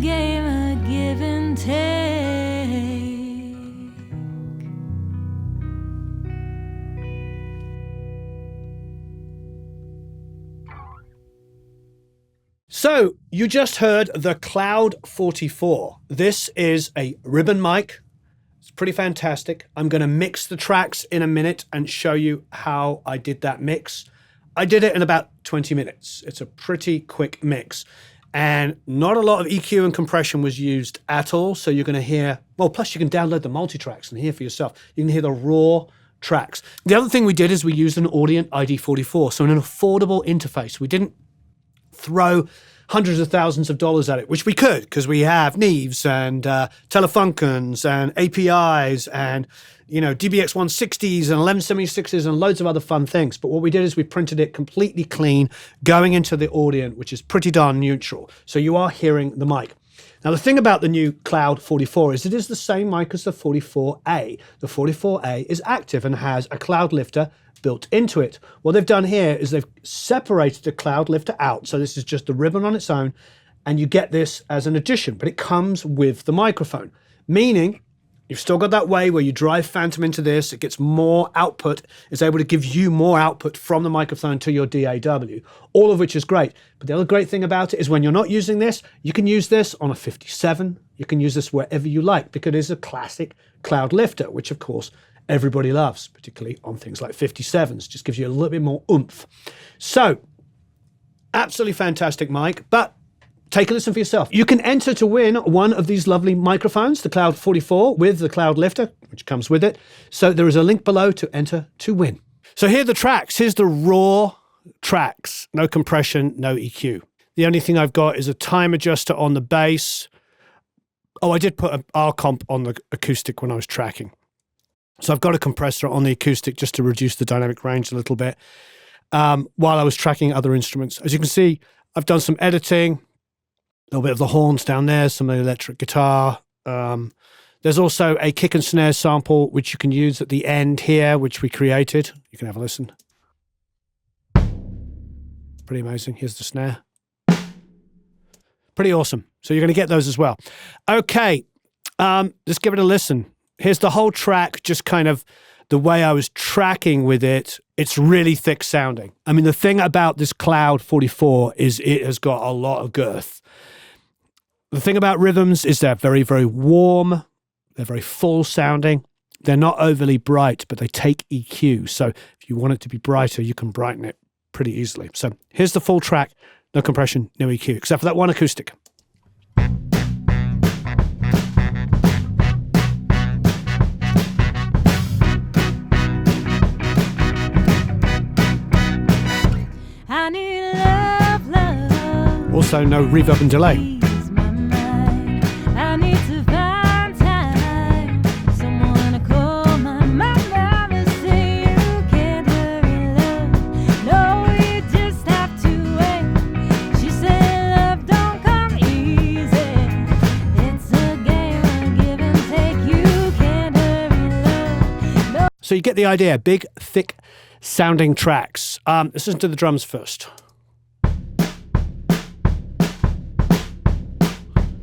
game of give and take. So you just heard the Cloud 44. This is a ribbon mic. It's pretty fantastic. I'm going to mix the tracks in a minute and show you how I did that mix. I did it in about 20 minutes. It's a pretty quick mix. And not a lot of EQ and compression was used at all. So you're going to hear, well, plus you can download the multi-tracks and hear for yourself. You can hear the raw tracks. The other thing we did is we used an Audient ID44. So in an affordable interface, we didn't throw hundreds of thousands of dollars at it, which we could because we have Neves and Telefunctions and APIs and, you know, DBX 160s and 1176s and loads of other fun things. But what we did is we printed it completely clean going into the Audient, which is pretty darn neutral. So you are hearing the mic. Now, the thing about the new Cloud 44 is it is the same mic as the 44A. The 44A is active and has a cloud lifter built into it. What they've done here is they've separated the cloud lifter out. So this is just the ribbon on its own, and you get this as an addition, but it comes with the microphone, meaning you've still got that way where you drive Phantom into this, it gets more output, it's able to give you more output from the microphone to your DAW, all of which is great. But the other great thing about it is when you're not using this, you can use this on a 57, you can use this wherever you like, because it is a classic cloud lifter, which of course everybody loves, particularly on things like 57s. Just gives you a little bit more oomph. So, absolutely fantastic mic, but take a listen for yourself. You can enter to win one of these lovely microphones, the Cloud 44 with the cloud lifter, which comes with it. So there is a link below to enter to win. So here are the tracks. Here's the raw tracks. No compression, no EQ. The only thing I've got is a time adjuster on the bass. Oh, I did put an R comp on the acoustic when I was tracking. So I've got a compressor on the acoustic just to reduce the dynamic range a little bit while I was tracking other instruments. As you can see, I've done some editing, a little bit of the horns down there, some of the electric guitar. There's also a kick and snare sample, which you can use at the end here, which we created. You can have a listen. Pretty amazing. Here's the snare. Pretty awesome. So you're going to get those as well. Okay, let's give it a listen. Here's the whole track, just kind of the way I was tracking with it. It's really thick sounding. I mean, the thing about this Cloud 44 is it has got a lot of girth. The thing about rhythms is they're very, very warm. They're very full sounding. They're not overly bright, but they take EQ. So if you want it to be brighter, you can brighten it pretty easily. So here's the full track. No compression, no EQ, except for that one acoustic. Also, no reverb and delay. So you get the idea. Big, thick sounding tracks. Let's listen to the drums first.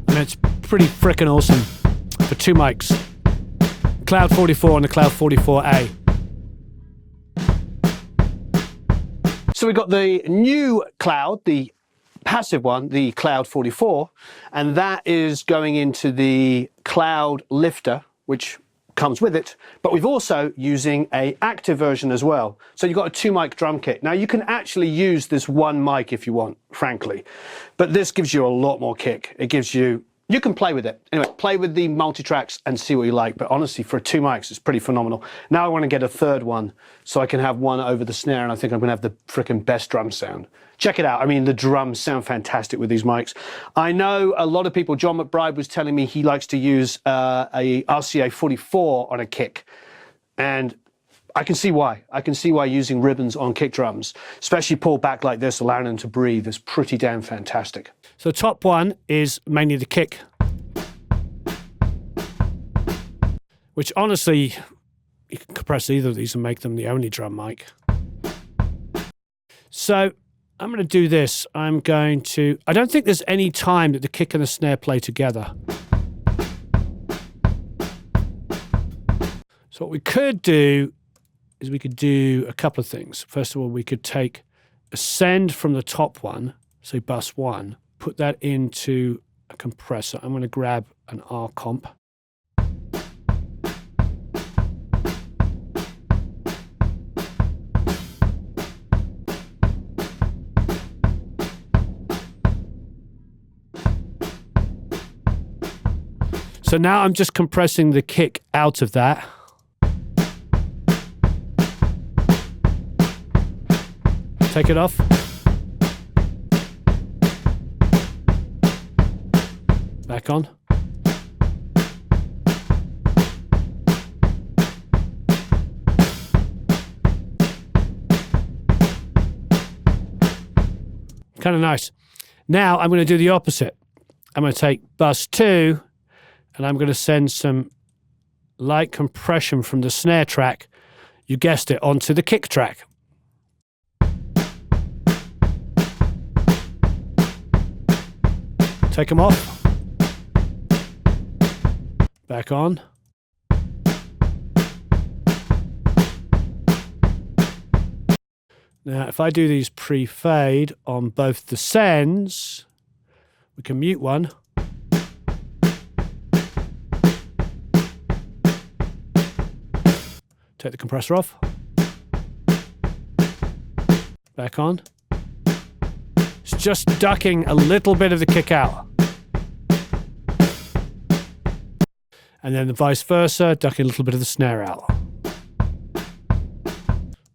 And it's pretty freaking awesome for two mics. Cloud 44 and the Cloud 44A. So we've got the new Cloud, the passive one, the Cloud 44, and that is going into the Cloud Lifter, which comes with it, but we've also using a active version as well. So you've got a 2-mic drum kit. Now you can actually use this one mic if you want, frankly, but this gives you a lot more kick. It gives you, you can play with it. Anyway, play with the multi-tracks and see what you like, but honestly, for 2 mics, it's pretty phenomenal. Now I want to get a third one so I can have one over the snare, and I think I'm going to have the freaking best drum sound. Check it out. I mean, the drums sound fantastic with these mics. I know a lot of people, John McBride was telling me he likes to use a RCA 44 on a kick. And I can see why. I can see why using ribbons on kick drums, especially pulled back like this, allowing them to breathe, is pretty damn fantastic. So top one is mainly the kick, which honestly, you can compress either of these and make them the only drum mic. So I'm going to do this. I don't think there's any time that the kick and the snare play together. So what we could do is we could do a couple of things. First of all, we could take a send from the top one, say bus 1, put that into a compressor. I'm going to grab an R comp. So now I'm just compressing the kick out of that. Take it off. Back on. Kind of nice. Now I'm going to do the opposite. I'm going to take bus 2 and I'm going to send some light compression from the snare track, you guessed it, onto the kick track. Take them off. Back on. Now, if I do these pre-fade on both the sends, we can mute one. Take the compressor off. Back on. It's just ducking a little bit of the kick out. And then the vice versa, ducking a little bit of the snare out.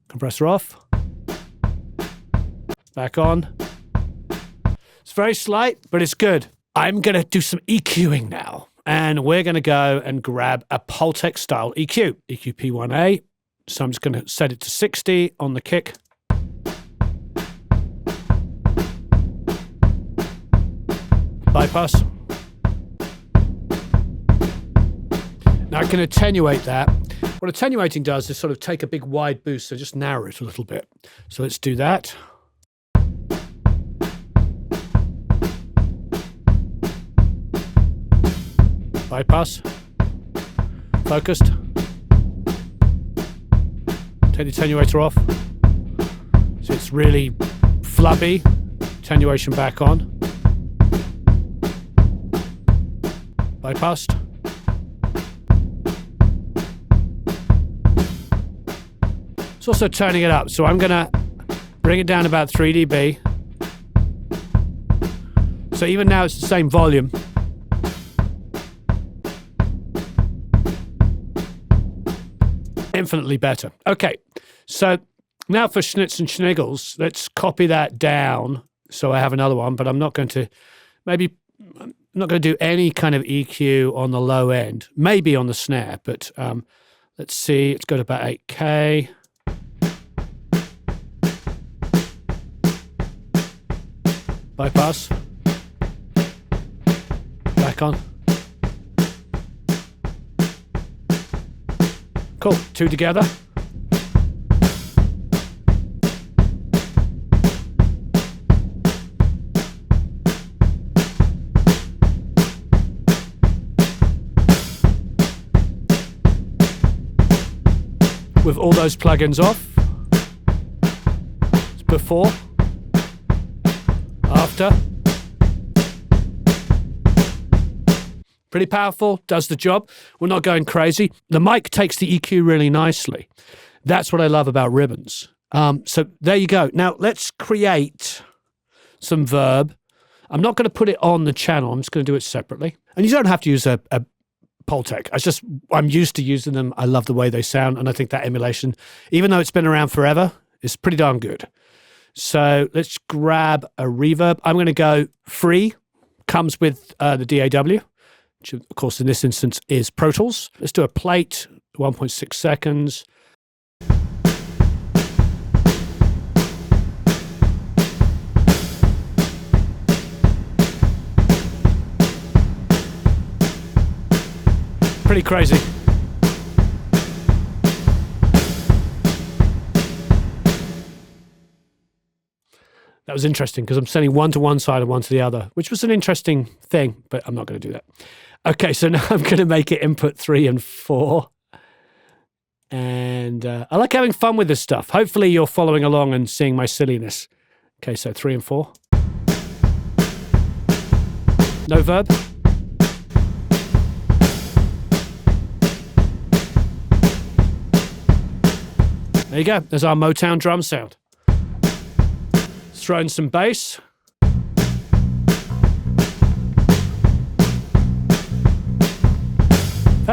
Compressor off. Back on. It's very slight, but it's good. I'm going to do some EQing now. And we're going to go and grab a Pultec style EQ, EQ P1A. So I'm just going to set it to 60 on the kick. Bypass. Now I can attenuate that. What attenuating does is sort of take a big wide boost, so just narrow it a little bit. So let's do that. Bypass. Focused. Take the attenuator off. So it's really flubby. Attenuation back on. Bypassed. It's also turning it up, so I'm going to bring it down about 3 dB. So even now it's the same volume. Infinitely better. Okay, so now for Schnitz and Schniggles, let's copy that down. So I have another one, but I'm not going to do any kind of EQ on the low end. Maybe on the snare, but let's see. Let's go to about 8K. Bypass. Back on. Cool, 2 together. With all those plugins off. It's before. After. Pretty powerful, does the job. We're not going crazy. The mic takes the EQ really nicely. That's what I love about ribbons. So there you go. Now let's create some verb. I'm not going to put it on the channel. I'm just going to do it separately. And you don't have to use a Pultec. I'm used to using them. I love the way they sound. And I think that emulation, even though it's been around forever, is pretty darn good. So let's grab a reverb. I'm going to go free. Comes with the DAW. Which of course in this instance is Pro Tools. Let's do a plate, 1.6 seconds. Pretty crazy. That was interesting because I'm sending one to one side and one to the other, which was an interesting thing, but I'm not going to do that. Okay, so now I'm going to make it input 3 and 4. And I like having fun with this stuff. Hopefully you're following along and seeing my silliness. Okay, so 3 and 4. No verb. There you go. There's our Motown drum sound. Let's throw in some bass.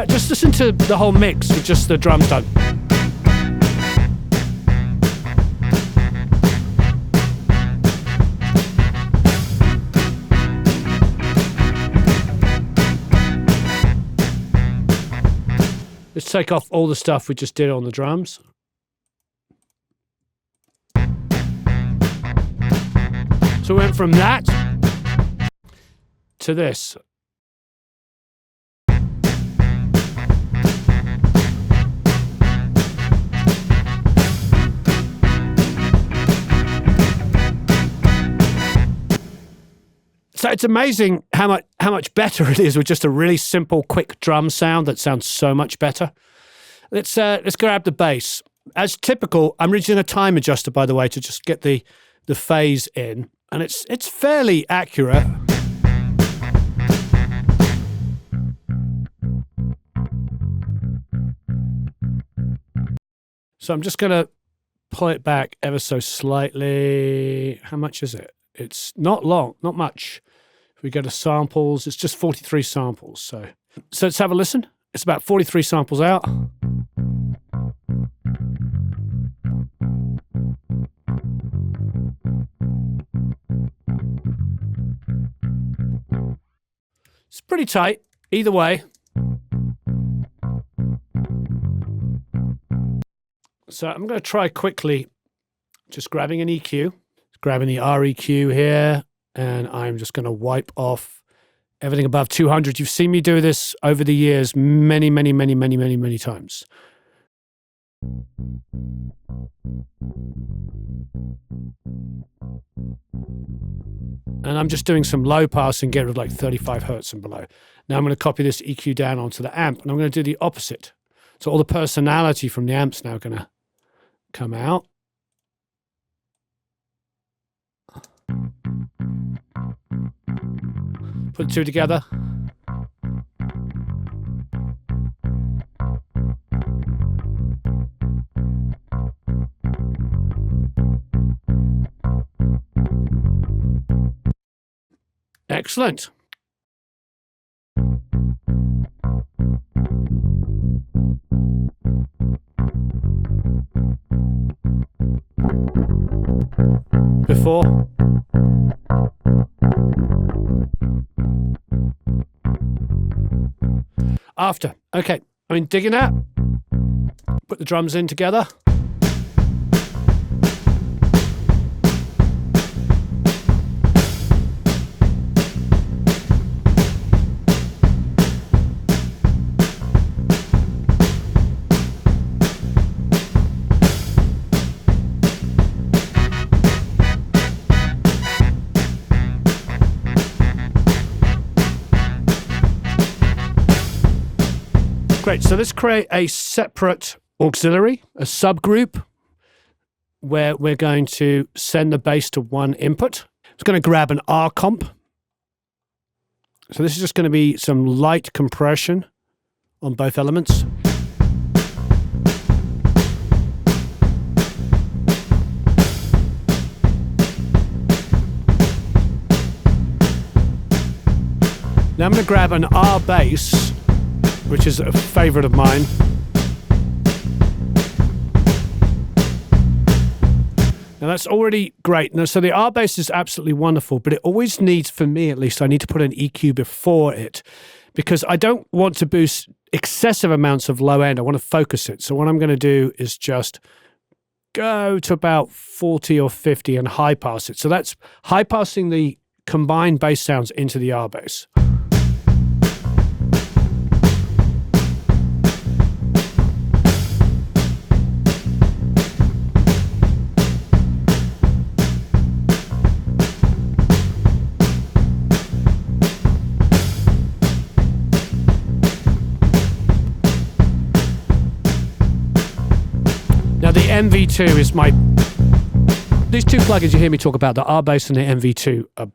Just listen to the whole mix with just the drums done. Let's take off all the stuff we just did on the drums. So we went from that to this. So it's amazing how much better it is with just a really simple, quick drum sound that sounds so much better. Let's grab the bass. As typical, I'm using a time adjuster, by the way, to just get the phase in, and it's fairly accurate. So I'm just going to pull it back ever so slightly. How much is it? It's not long, not much. If we go to samples, it's just 43 samples. So let's have a listen. It's about 43 samples out. It's pretty tight, either way. So I'm going to try quickly just grabbing an EQ. Grabbing the REQ here, and I'm just going to wipe off everything above 200. You've seen me do this over the years many times. And I'm just doing some low pass and get rid of like 35 hertz and below. Now I'm going to copy this EQ down onto the amp, and I'm going to do the opposite. So all the personality from the amp's now going to come out. Put the two together. Excellent. Before. After. Okay, I mean, digging that. Put the drums in together. Great, so let's create a separate auxiliary, a subgroup, where we're going to send the bass to one input. It's going to grab an R comp. So this is just going to be some light compression on both elements. Now I'm going to grab an R bass, which is a favorite of mine. Now that's already great. Now, so the R bass is absolutely wonderful, but it always needs, for me at least, I need to put an EQ before it because I don't want to boost excessive amounts of low end. I want to focus it. So what I'm going to do is just go to about 40 or 50 and high pass it. So that's high passing the combined bass sounds into the R bass. Now the MV2 is these two plugins you hear me talk about, the R-Bass and the MV2 are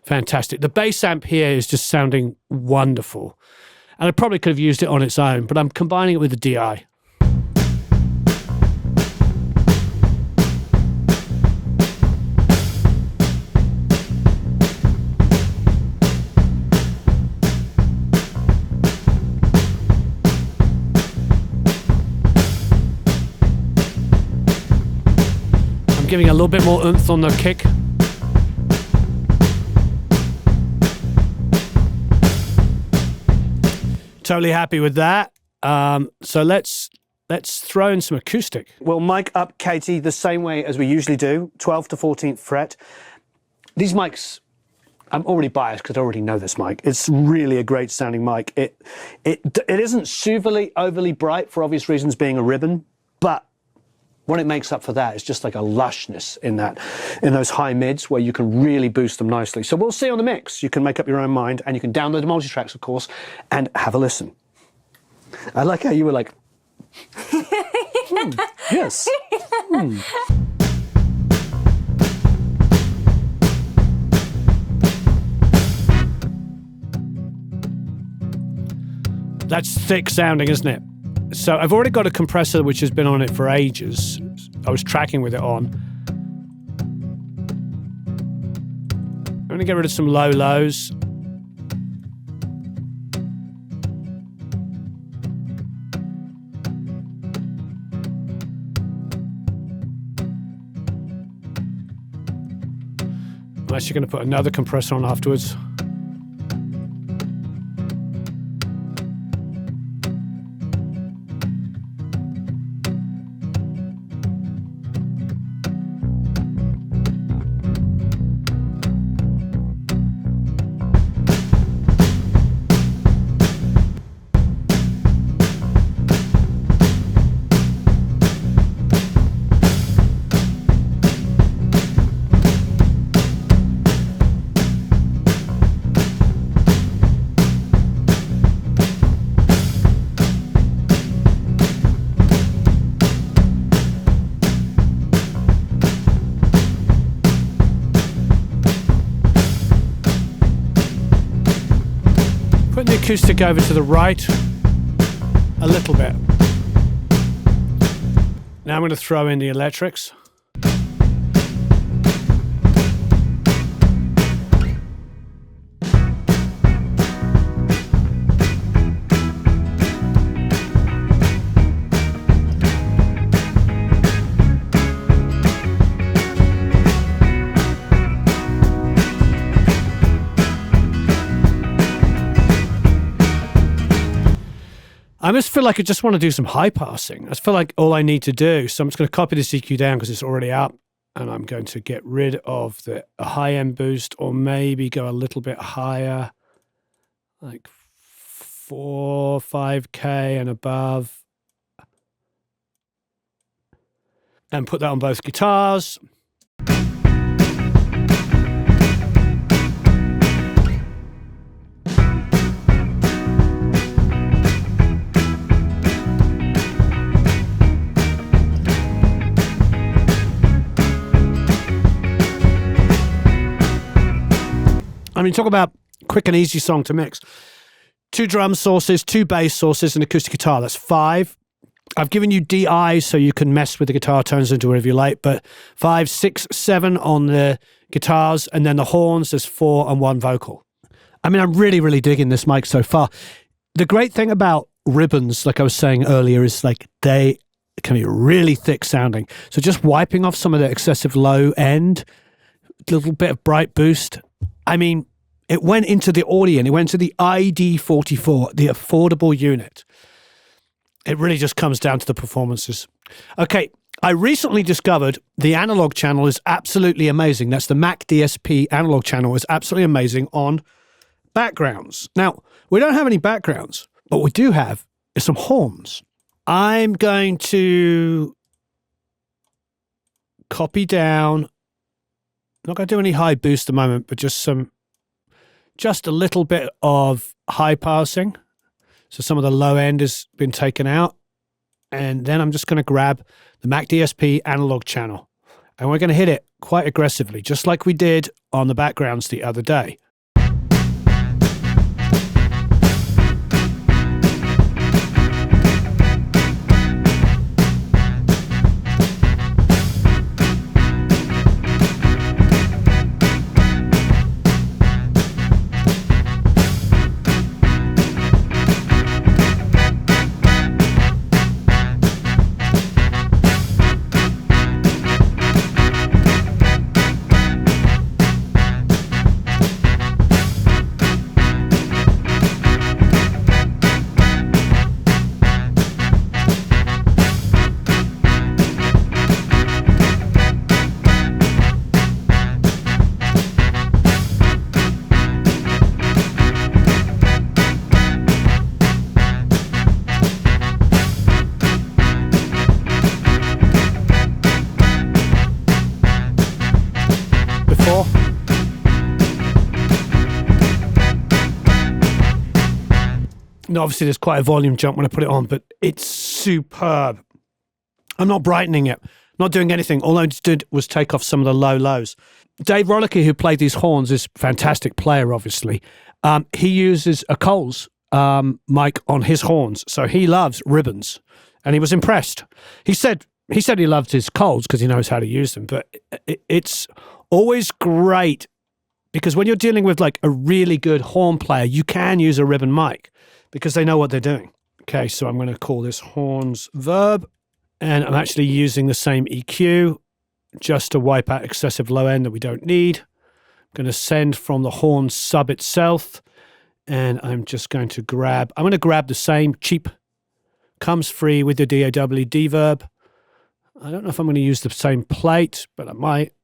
fantastic. The bass amp here is just sounding wonderful. And I probably could have used it on its own, but I'm combining it with the DI. Giving a little bit more oomph on the kick. Totally happy with that. So let's throw in some acoustic. We'll mic up Katie the same way as we usually do, 12th to 14th fret. These mics, I'm already biased because I already know this mic. It's really a great sounding mic. It isn't superly overly bright for obvious reasons, being a ribbon, but what it makes up for that is just like a lushness in those high mids where you can really boost them nicely. So we'll see on the mix. You can make up your own mind, and you can download the multi-tracks, of course, and have a listen. I like how you were like, yes. That's thick sounding, isn't it? So I've already got a compressor which has been on it for ages. I was tracking with it on. I'm going to get rid of some low lows. Unless you're going to put another compressor on afterwards. Putting the acoustic over to the right a little bit. Now I'm going to throw in the electrics. I just feel like I just want to do some high passing. I just feel like all I need to do. So I'm just going to copy this EQ down because it's already up. And I'm going to get rid of the high end boost, or maybe go a little bit higher, like 4, 5K and above. And put that on both guitars. I mean, talk about quick and easy song to mix. 2 drum sources, 2 bass sources, and acoustic guitar. That's 5. I've given you DI so you can mess with the guitar tones and do whatever you like, but 5, 6, 7 on the guitars, and then the horns, there's 4 and 1 vocal. I mean, I'm really, really digging this mic so far. The great thing about ribbons, like I was saying earlier, is like they can be really thick sounding. So just wiping off some of the excessive low end, little bit of bright boost. I mean, it went into the audience. It went to the ID44, the affordable unit. It really just comes down to the performances. Okay, I recently discovered the analog channel is absolutely amazing. That's the Mac DSP analog channel is absolutely amazing on backgrounds. Now, we don't have any backgrounds, but what we do have is some horns. I'm going to copy down. Not going to do any high boost at the moment, but just a little bit of high passing. So some of the low end has been taken out. And then I'm just going to grab the Mac DSP analog channel. And we're going to hit it quite aggressively, just like we did on the backgrounds the other day. Now, obviously, there's quite a volume jump when I put it on, but it's superb. I'm not brightening it, not doing anything. All I did was take off some of the low lows. Dave Rollicky, who played these horns, is a fantastic player, obviously. He uses a Coles mic on his horns, so he loves ribbons, and he was impressed. He said he loved his Coles because he knows how to use them, but it's always great because when you're dealing with like a really good horn player, you can use a ribbon mic because they know what they're doing. Okay, so I'm going to call this horns verb, and I'm actually using the same EQ just to wipe out excessive low end that we don't need. I'm going to send from the horn sub itself, and I'm just going to grab the same cheap, comes free with the DAW verb. I don't know if I'm going to use the same plate, but I might.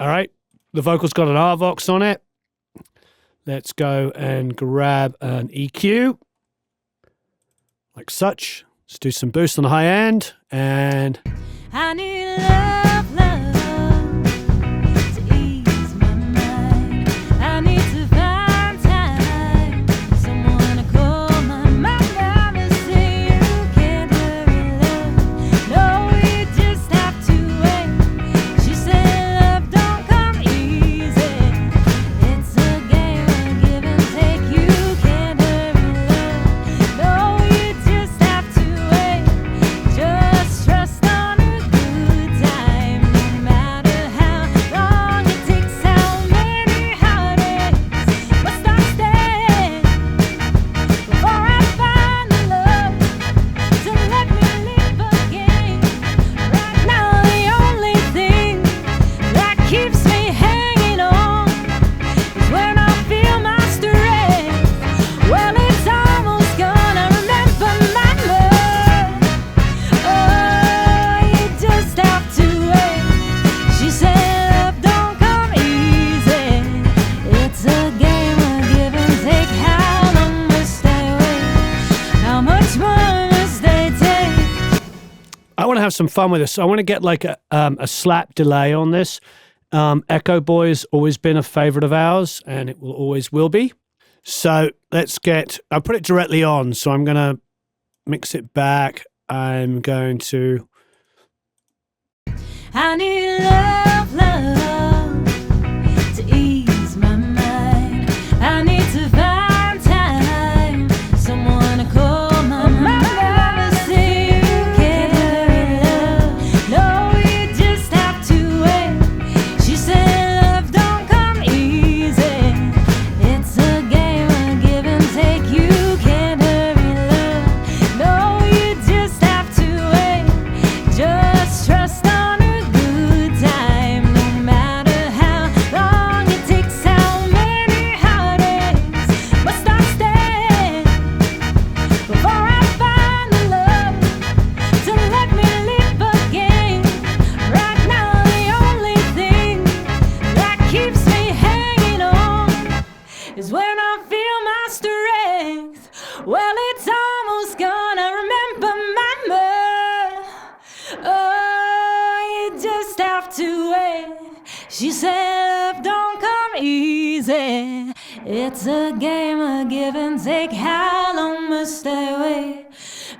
All right, the vocal's got an RVox on it. Let's go and grab an EQ, like such. Let's do some boost on the high end, and I need love, love to ease my mind. I need to find time, someone to call my mama, say you can't hurry love. No, you just have to wait. She said love don't come easy. It's a game of give and take. You can't hurry love. No, you just have to wait. Just trust on a good time, no matter how long it takes, how many heartaches must I stand before I find the love to let me live again. Right now the only thing that keeps me hanging on is when I feel my strength. Well, it's almost gone. I remember my love. Oh, you just have to wait. She said love don't come easy. It's a game of give and take. How long must they wait? How much more must they take? I want to have some fun with this. I want to get like a slap delay on this. Echo Boy's always been a favorite of ours, and it always will be. So let's I'll put it directly on, so I'm going to mix it back. I'm going to, I need love, love to ease my mind. I need to find time, someone to call my mama, say you can't hurry love. No, you just have to wait. She said love don't come easy. It's a game of give and take. You can't hurry love. No, you just have to wait. Just trust on a good time, no matter She said, love don't come easy. It's a game of give and take. How long must I wait?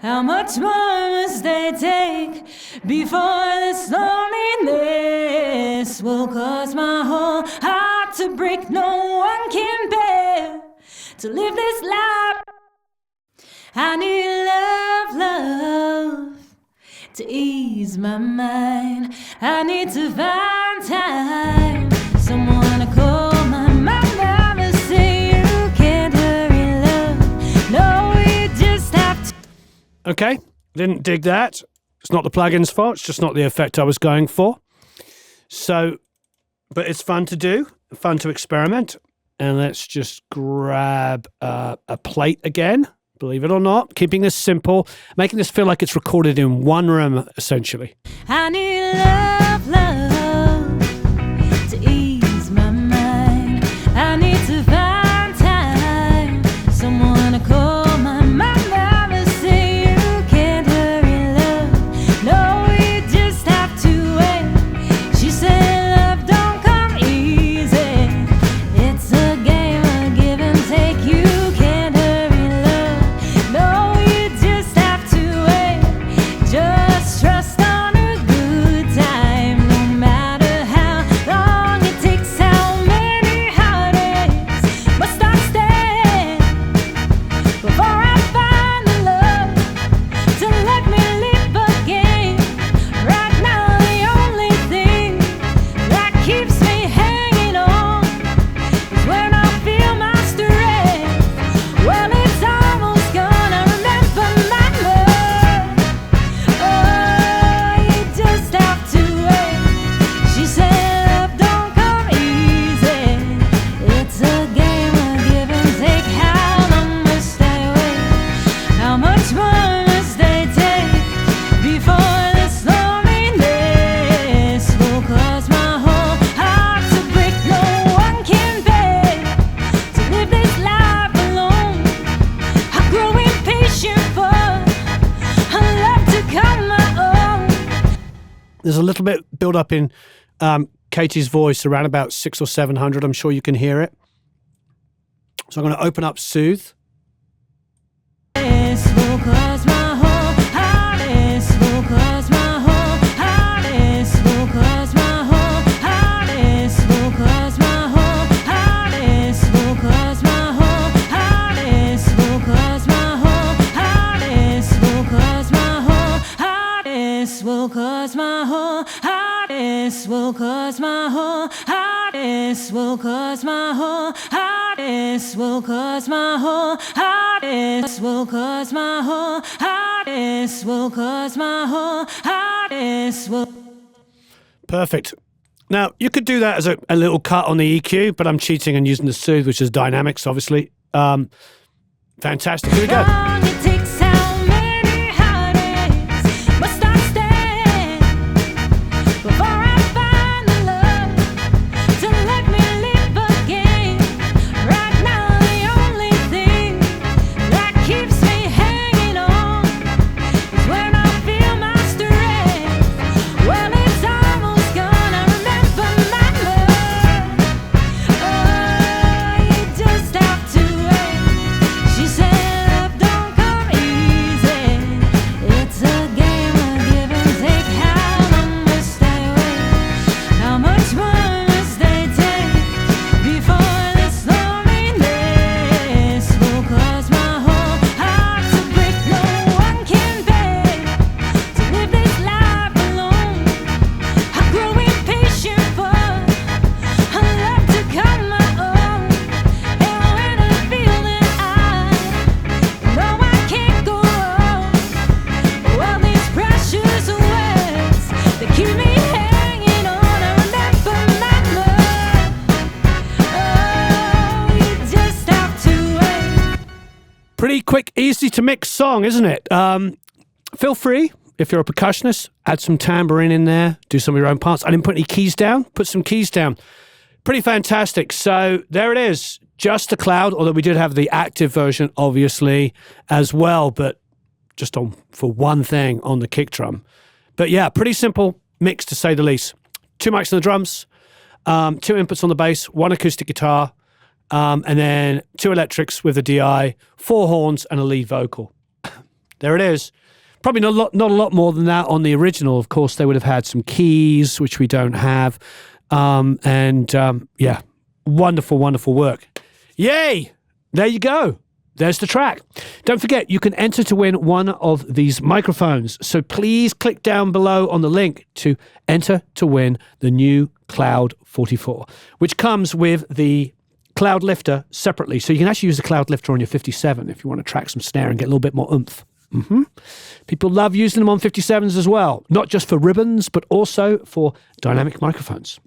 How much more must I take before this loneliness will cause my whole heart to break? No one can bear to live this life. I need love to ease my mind. I need to find time, someone to call my mama, say you can't hurry love. No, you just have to. Okay, didn't dig that. It's not the plugin's fault, it's just not the effect I was going for. So, but it's fun to do, fun to experiment. And let's just grab a plate again. Believe it or not, keeping this simple, making this feel like it's recorded in one room, essentially. I need love to ease my mind. I need to find time, someone to call my mama, say you can't hurry love. No, you just have to wait. She said love don't come easy. It's a game of give and take. You can't hurry love. No, you just have to wait. Just trust on a good time, no matter how long it takes. How many heartaches must I stand before I find the love to let me live again? Right now, the only thing that keeps me hanging on is when I feel my strength. Well, it's almost gone. I remember my love. Oh, you just have to wait. She said, love don't come easy. It's a game of give and take. How long must I wait? How much more must I take before this loneliness will cause my whole heart to break? No one can bear to live this life alone. I grow impatient for a love to come my own. There's a little bit build up in Katie's voice around about 600 or 700. I'm sure you can hear it. So I'm going to open up Soothe. This will cause my whole heart. This will cause my whole heart. This will cause my whole heart. This will cause my whole heart. This will cause my whole heart. This will cause my whole heart. This will cause my whole heart. This will cause my whole heart. This will cause my whole heart. This will cause my whole heart. This will cause my whole heart. This will cause my whole heart. This will cause my whole heart. This will. Perfect. Now, you could do that as a little cut on the EQ, but I'm cheating and using the Soothe, which is dynamics, obviously. Fantastic. Here we go. Long it takes, how many heartaches must I stand before I find the love to let me live again? Right now, the only thing that keeps me hanging on is when I feel my strength. Well, it's almost gone. I remember my love. Oh, you just have to wait. She said, love don't come easy. It's a game of give and take. How long must I wait? How much more must I take before this loneliness will cause my whole heart to break? No one can bear to live this life alone. I grow impatient for a love to come my own. And when I feel that I know I can't go on, well, these precious words that keep me hanging on. I remember my love. Oh, you just have to wait. Pretty quick, easy to mix song, isn't it? Feel free, if you're a percussionist, add some tambourine in there, do some of your own parts. I didn't put any keys down, put some keys down. Pretty fantastic. So there it is, just the cloud, although we did have the active version, obviously, as well, but just on for one thing on the kick drum. But yeah, pretty simple mix to say the least. 2 mics on the drums, 2 inputs on the bass, 1 acoustic guitar, and then 2 electrics with a DI, 4 horns, and a lead vocal. There it is. Probably not a lot more than that on the original. Of course, they would have had some keys, which we don't have. Yeah, wonderful, wonderful work. Yay! There you go. There's the track. Don't forget, you can enter to win one of these microphones. So please click down below on the link to enter to win the new Cloud 44, which comes with the Cloud Lifter separately. So you can actually use the Cloud Lifter on your 57 if you want to track some snare and get a little bit more oomph. People love using them on 57s as well, not just for ribbons, but also for dynamic microphones.